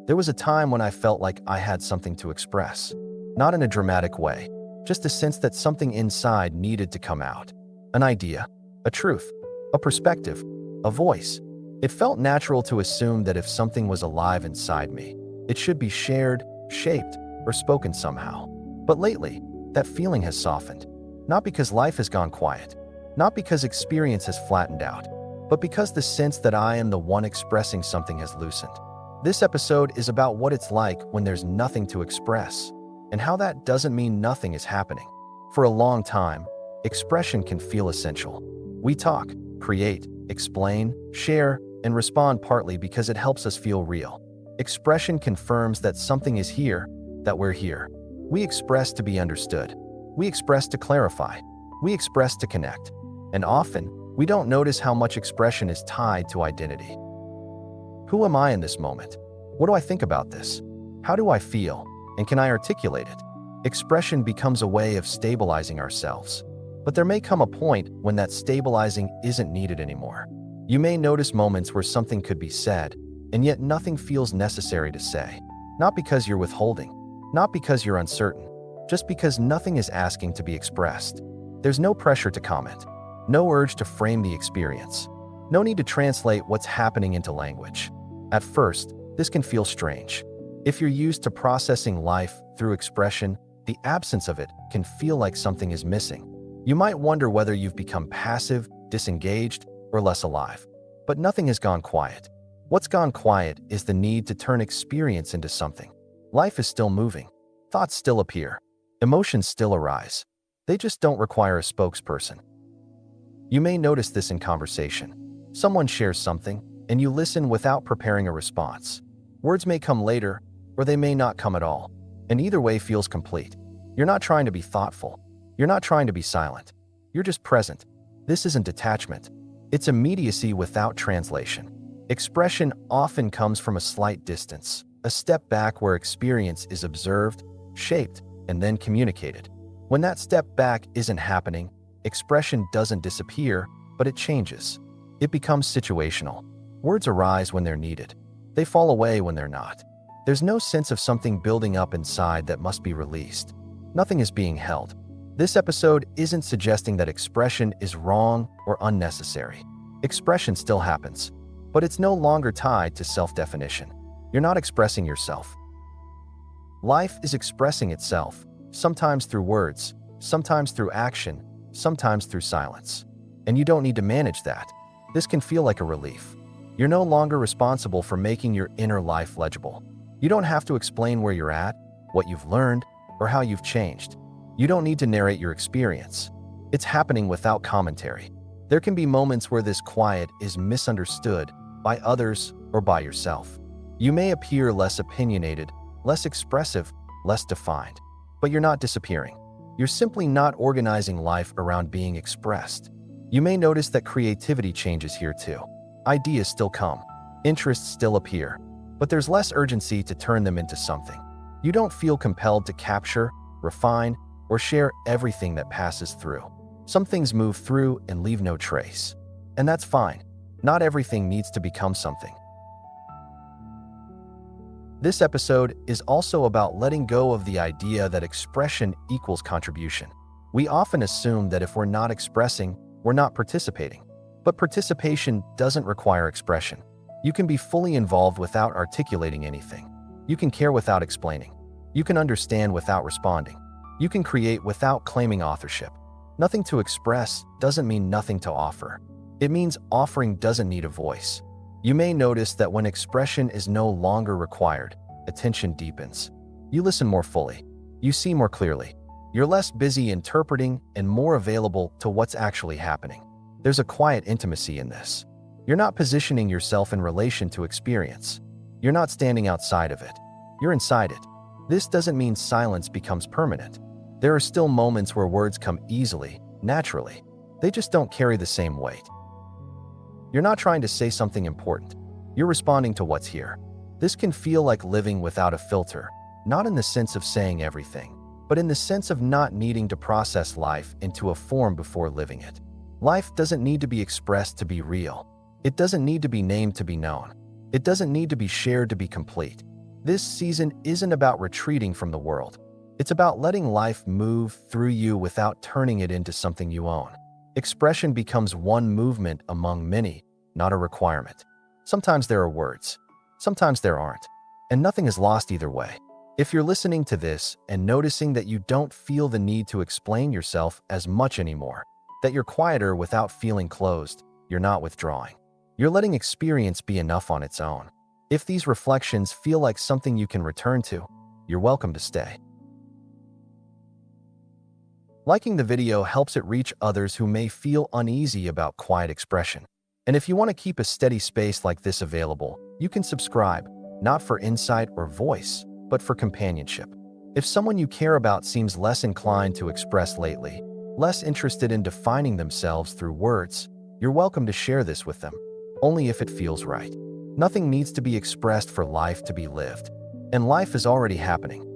There was a time when I felt like I had something to express. Not in a dramatic way, just a sense that something inside needed to come out. An idea, a truth, a perspective, a voice. It felt natural to assume that if something was alive inside me, it should be shared, shaped, or spoken somehow. But lately, that feeling has softened. Not because life has gone quiet, not because experience has flattened out, but because the sense that I am the one expressing something has loosened. This episode is about what it's like when there's nothing to express, and how that doesn't mean nothing is happening. For a long time, expression can feel essential. We talk, create, explain, share, and respond partly because it helps us feel real. Expression confirms that something is here, that we're here. We express to be understood. We express to clarify. We express to connect. And often, we don't notice how much expression is tied to identity. Who am I in this moment? What do I think about this? How do I feel? And can I articulate it? Expression becomes a way of stabilizing ourselves. But there may come a point when that stabilizing isn't needed anymore. You may notice moments where something could be said, and yet nothing feels necessary to say. Not because you're withholding, not because you're uncertain, just because nothing is asking to be expressed. There's no pressure to comment, no urge to frame the experience, no need to translate what's happening into language. At first, this can feel strange. If you're used to processing life through expression, the absence of it can feel like something is missing. You might wonder whether you've become passive, disengaged, or less alive. But nothing has gone quiet. What's gone quiet is the need to turn experience into something. Life is still moving. Thoughts still appear. Emotions still arise. They just don't require a spokesperson. You may notice this in conversation. Someone shares something, and you listen without preparing a response. Words may come later, or they may not come at all, and either way feels complete. You're not trying to be thoughtful. You're not trying to be silent. You're just present. This isn't detachment. It's immediacy without translation. Expression often comes from a slight distance, a step back where experience is observed, shaped, and then communicated. When that step back isn't happening, expression doesn't disappear, but it changes. It becomes situational. Words arise when they're needed. They fall away when they're not. There's no sense of something building up inside that must be released. Nothing is being held. This episode isn't suggesting that expression is wrong or unnecessary. Expression still happens, but it's no longer tied to self-definition. You're not expressing yourself. Life is expressing itself, sometimes through words, sometimes through action, sometimes through silence. And you don't need to manage that. This can feel like a relief. You're no longer responsible for making your inner life legible. You don't have to explain where you're at, what you've learned, or how you've changed. You don't need to narrate your experience. It's happening without commentary. There can be moments where this quiet is misunderstood by others or by yourself. You may appear less opinionated, less expressive, less defined, but you're not disappearing. You're simply not organizing life around being expressed. You may notice that creativity changes here too. Ideas still come, interests still appear, but there's less urgency to turn them into something. You don't feel compelled to capture, refine, or share everything that passes through. Some things move through and leave no trace. And that's fine. Not everything needs to become something. This episode is also about letting go of the idea that expression equals contribution. We often assume that if we're not expressing, we're not participating. But participation doesn't require expression. You can be fully involved without articulating anything. You can care without explaining. You can understand without responding. You can create without claiming authorship. Nothing to express doesn't mean nothing to offer. It means offering doesn't need a voice. You may notice that when expression is no longer required, attention deepens. You listen more fully. You see more clearly. You're less busy interpreting and more available to what's actually happening. There's a quiet intimacy in this. You're not positioning yourself in relation to experience. You're not standing outside of it. You're inside it. This doesn't mean silence becomes permanent. There are still moments where words come easily, naturally. They just don't carry the same weight. You're not trying to say something important. You're responding to what's here. This can feel like living without a filter, not in the sense of saying everything, but in the sense of not needing to process life into a form before living it. Life doesn't need to be expressed to be real. It doesn't need to be named to be known. It doesn't need to be shared to be complete. This season isn't about retreating from the world. It's about letting life move through you without turning it into something you own. Expression becomes one movement among many, not a requirement. Sometimes there are words, sometimes there aren't, and nothing is lost either way. If you're listening to this and noticing that you don't feel the need to explain yourself as much anymore, that you're quieter without feeling closed, you're not withdrawing. You're letting experience be enough on its own. If these reflections feel like something you can return to, you're welcome to stay. Liking the video helps it reach others who may feel uneasy about quiet expression. And if you want to keep a steady space like this available, you can subscribe, not for insight or voice, but for companionship. If someone you care about seems less inclined to express lately, less interested in defining themselves through words, you're welcome to share this with them, only if it feels right. Nothing needs to be expressed for life to be lived, and life is already happening.